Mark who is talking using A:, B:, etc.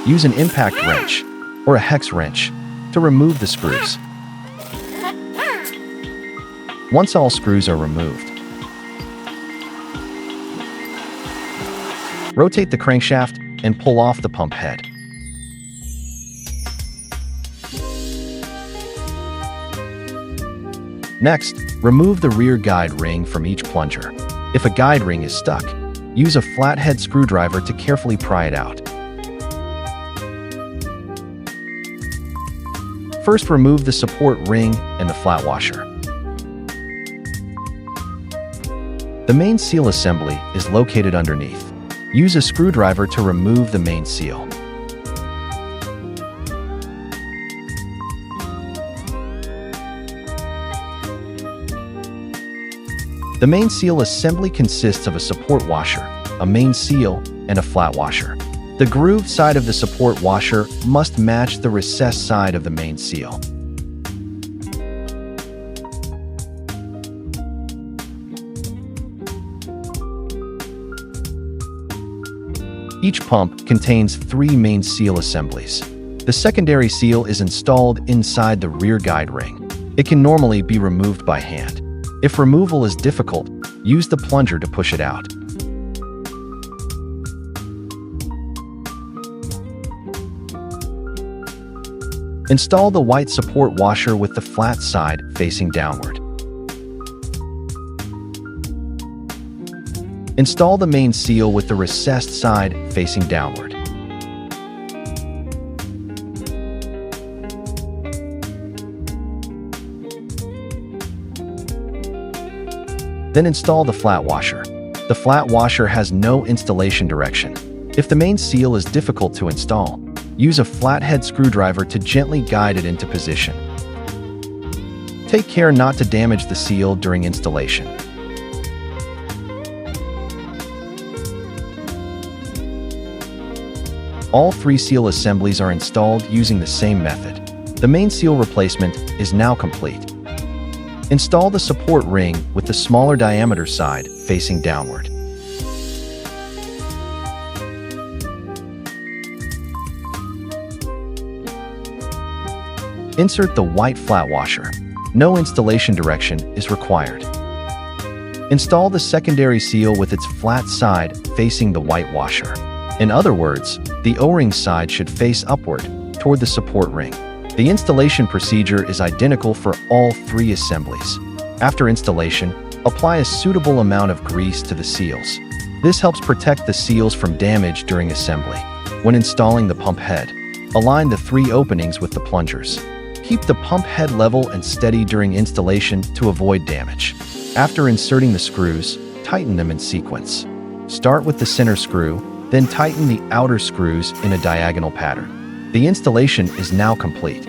A: Use an impact wrench or a hex wrench to remove the screws. Once all screws are removed, rotate the crankshaft and pull off the pump head. Next, remove the rear guide ring from each plunger. If a guide ring is stuck, use a flathead screwdriver to carefully pry it out. First, remove the support ring and the flat washer. The main seal assembly is located underneath. Use a screwdriver to remove the main seal. The main seal assembly consists of a support washer, a main seal, and a flat washer. The grooved side of the support washer must match the recessed side of the main seal. Each pump contains 3 main seal assemblies. The secondary seal is installed inside the rear guide ring. It can normally be removed by hand. If removal is difficult, use the plunger to push it out. Install the white support washer with the flat side facing downward. Install the main seal with the recessed side facing downward. Then install the flat washer. The flat washer has no installation direction. If the main seal is difficult to install, use a flathead screwdriver to gently guide it into position. Take care not to damage the seal during installation. All 3 seal assemblies are installed using the same method. The main seal replacement is now complete. Install the support ring with the smaller diameter side facing downward. Insert the white flat washer. No installation direction is required. Install the secondary seal with its flat side facing the white washer. In other words, the O-ring side should face upward toward the support ring. The installation procedure is identical for all 3 assemblies. After installation, apply a suitable amount of grease to the seals. This helps protect the seals from damage during assembly. When installing the pump head, align the 3 openings with the plungers. Keep the pump head level and steady during installation to avoid damage. After inserting the screws, tighten them in sequence. Start with the center screw, then tighten the outer screws in a diagonal pattern. The installation is now complete.